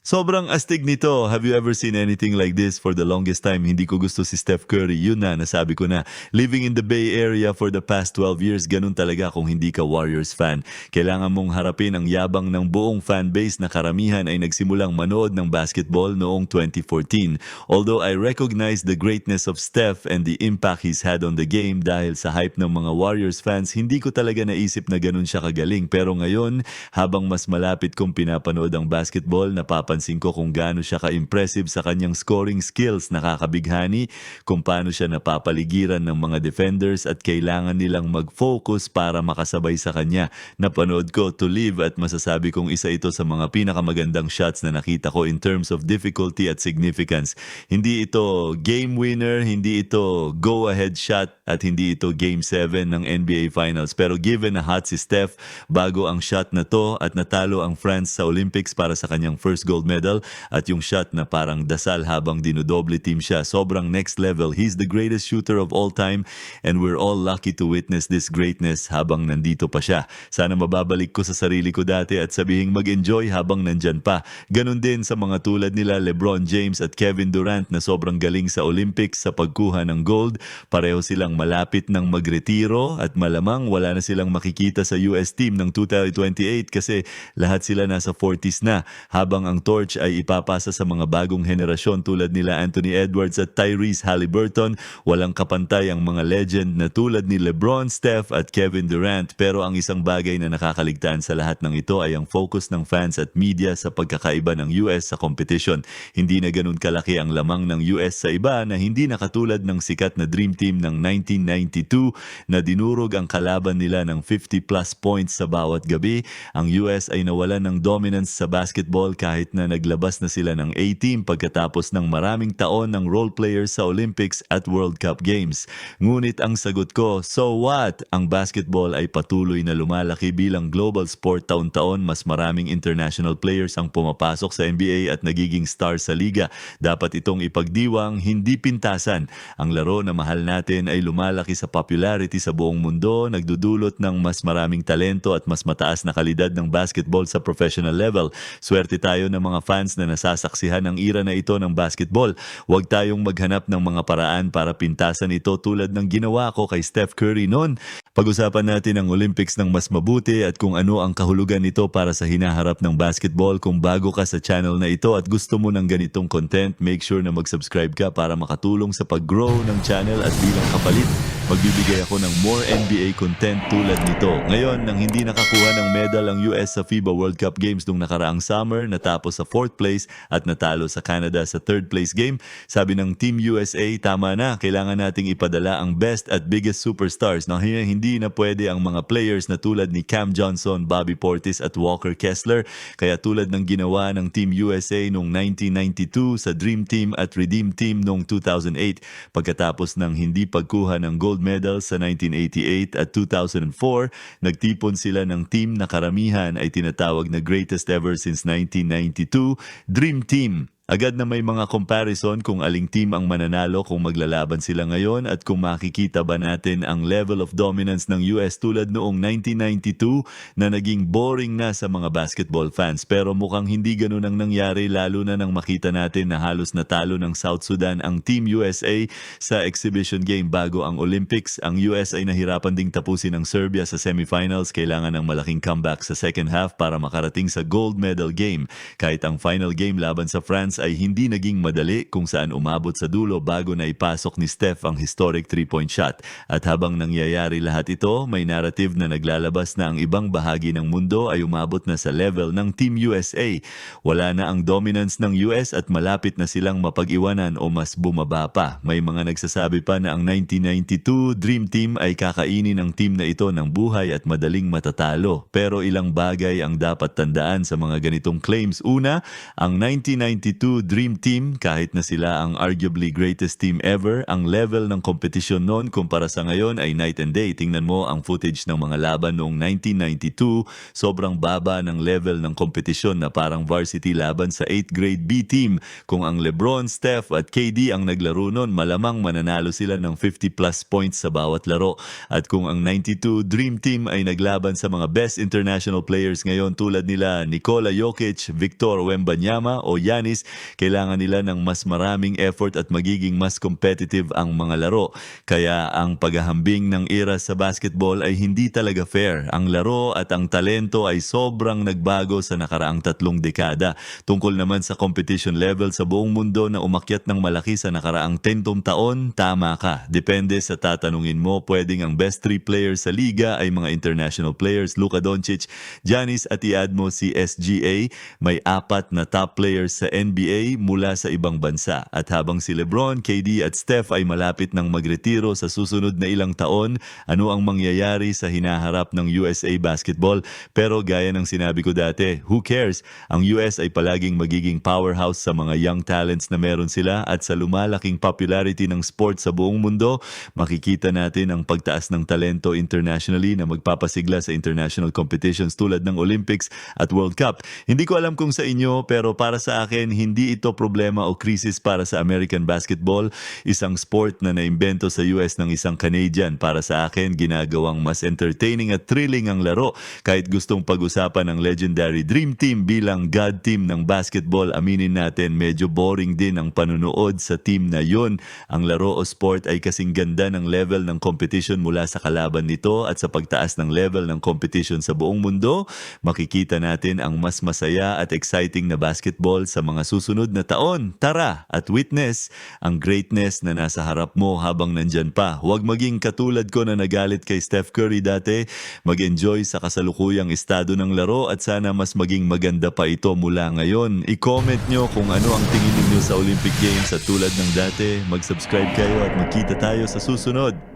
Sobrang astig nito. Have you ever seen anything like this? For the longest time, hindi ko gusto si Steph Curry. Yun na, nasabi ko na. Living in the Bay Area for the past 12 years, ganun talaga kung hindi ka Warriors fan. Kailangan mong harapin ang yabang ng buong fanbase na karamihan ay nagsimulang manood ng basketball noong 2014. Although I recognize the greatness of Steph and the impact he's had on the game dahil sa hype ng mga Warriors fans, hindi ko talaga naisip na ganun siya kagaling. Pero ngayon, habang mas malapit kong pinapanood ang basketball, napapansin ko kung gaano siya ka-impressive sa kanyang scoring skills, nakakabighani kung paano siya napapaligiran ng mga defenders at kailangan nilang mag-focus para makasabay sa kanya. Napanood ko to live at masasabi kong isa ito sa mga pinakamagandang shots na nakita ko in terms of difficulty at significance. Hindi ito game winner, hindi ito go-ahead shot at hindi ito game 7 ng NBA Finals. Pero given na hot si Steph bago ang shot na to at natalo ang France sa Olympics para sa kanyang first gold medal at yung shot na parang dasal habang dinodoble team siya, sobrang next level. He's the greatest shooter of all time and we're all lucky to witness this greatness habang nandito pa siya. Sana mababalik ko sa sarili ko dati at sabihing mag-enjoy habang nandyan pa. Ganon din sa mga tulad nila LeBron James at Kevin Durant na sobrang galing sa Olympics sa pagkuha ng gold. Pareho silang malapit ng magretiro at malamang wala na silang makikita sa US team ng 2028 kasi lahat sila nasa 40s na, habang ang torch ay ipapasa sa mga bagong henerasyon tulad nila Anthony Edwards at Tyrese Haliburton. Walang kapantay ang mga legend na tulad ni LeBron, Steph at Kevin Durant. Pero ang isang bagay na nakakaligtaan sa lahat ng ito ay ang focus ng fans at media sa pagkakaiba ng US sa competition. Hindi na ganun kalaki ang lamang ng US sa iba na hindi nakatulad ng sikat na Dream Team ng 1992 na dinurog ang kalaban nila ng 50 plus points sa bawat gabi. Ang US ay nawalan ng dominance sa basketball kahit na naglabas na sila ng A-team pagkatapos ng maraming taon ng role players sa Olympics at World Cup Games. Ngunit ang sagot ko, so what? Ang basketball ay patuloy na lumalaki bilang global sport. Taon-taon mas maraming international players ang pumapasok sa NBA at nagiging star sa liga. Dapat itong ipagdiwang, hindi pintasan. Ang laro na mahal natin ay lumalaki sa popularity sa buong mundo, nagdudulot ng mas maraming talento at mas mataas na kalidad ng basketball sa professional level. Swerte tayo ng mga fans na nasasaksihan ang era na ito ng basketball. Huwag tayong maghanap ng mga paraan para pintasan ito tulad ng ginawa ko kay Steph Curry noon. Pag-usapan natin ang Olympics ng mas mabuti at kung ano ang kahulugan nito para sa hinaharap ng basketball. Kung bago ka sa channel na ito at gusto mo ng ganitong content, make sure na mag-subscribe ka para makatulong sa pag-grow ng channel at bilang kapalit, magbibigay ako ng more NBA content tulad nito. Ngayon, nang hindi nakakuha ng medal ang US sa FIBA World Cup Games nung nakaraang summer, natapos sa 4th place at natalo sa Canada sa 3rd place game, sabi ng Team USA, tama na, kailangan nating ipadala ang best at biggest superstars. Na hindi na pwede ang mga players na tulad ni Cam Johnson, Bobby Portis at Walker Kessler. Kaya tulad ng ginawa ng Team USA noong 1992 sa Dream Team at Redeem Team noong 2008, pagkatapos ng hindi pagkuha ng gold medal sa 1988 at 2004, nagtipon sila ng team na karamihan ay tinatawag na greatest ever since 1992, Dream Team. Agad na may mga comparison kung aling team ang mananalo kung maglalaban sila ngayon at kung makikita ba natin ang level of dominance ng US tulad noong 1992 na naging boring na sa mga basketball fans. Pero mukhang hindi ganun ang nangyari, lalo na nang makita natin na halos natalo ng South Sudan ang Team USA sa exhibition game bago ang Olympics. Ang US ay nahirapan ding tapusin ang Serbia sa semifinals. Kailangan ng malaking comeback sa second half para makarating sa gold medal game. Kahit ang final game laban sa France ay hindi naging madali kung saan umabot sa dulo bago na ipasok ni Steph ang historic 3-point shot. At habang nangyayari lahat ito, may narrative na naglalabas na ang ibang bahagi ng mundo ay umabot na sa level ng Team USA. Wala na ang dominance ng US at malapit na silang mapag-iwanan o mas bumaba pa. May mga nagsasabi pa na ang 1992 Dream Team ay kakainin ng team na ito ng buhay at madaling matatalo. Pero ilang bagay ang dapat tandaan sa mga ganitong claims. Una, ang 1992 92 Dream Team, kahit na sila ang arguably greatest team ever, ang level ng kompetisyon noon kumpara sa ngayon ay night and day. Tingnan mo ang footage ng mga laban noong 1992, sobrang baba ng level ng kompetisyon na parang varsity laban sa 8th grade B team. Kung ang LeBron, Steph at KD ang naglaro noon, malamang mananalo sila ng 50 plus points sa bawat laro. At kung ang 92 Dream Team ay naglaban sa mga best international players ngayon tulad nila Nikola Jokic, Victor Wembanyama o Giannis, kailangan nila ng mas maraming effort at magiging mas competitive ang mga laro. Kaya ang paghahambing ng era sa basketball ay hindi talaga fair. Ang laro at ang talento ay sobrang nagbago sa nakaraang 3 dekada. Tungkol naman sa competition level sa buong mundo na umakyat ng malaki sa nakaraang 10 taon, tama ka. Depende sa tatanungin mo, pwedeng ang best 3 players sa liga ay mga international players, Luka Doncic, Giannis at i-add mo si SGA. May 4 na top players sa NBA mula sa ibang bansa. At habang si LeBron, KD at Steph ay malapit ng magretiro sa susunod na ilang taon, ano ang mangyayari sa hinaharap ng USA basketball? Pero gaya ng sinabi ko dati, who cares? Ang US ay palaging magiging powerhouse sa mga young talents na meron sila at sa lumalaking popularity ng sport sa buong mundo, makikita natin ang pagtaas ng talento internationally na magpapasigla sa international competitions tulad ng Olympics at World Cup. Hindi ko alam kung sa inyo, pero para sa akin, hindi ito problema o krisis para sa American basketball, isang sport na naimbento sa US ng isang Canadian. Para sa akin, ginagawang mas entertaining at thrilling ang laro. Kahit gustong pag-usapan ng legendary Dream Team bilang God Team ng basketball, aminin natin medyo boring din ang panunood sa team na yun. Ang laro o sport ay kasing ganda ng level ng competition mula sa kalaban nito at sa pagtaas ng level ng competition sa buong mundo, makikita natin ang mas masaya at exciting na basketball sa mga susunod na taon. Tara at witness ang greatness na nasa harap mo habang nandyan pa. Huwag maging katulad ko na nagalit kay Steph Curry dati. Mag-enjoy sa kasalukuyang estado ng laro at sana mas maging maganda pa ito mula ngayon. I-comment nyo kung ano ang tingin ninyo sa Olympic Games at tulad ng dati, mag-subscribe kayo at magkita tayo sa susunod.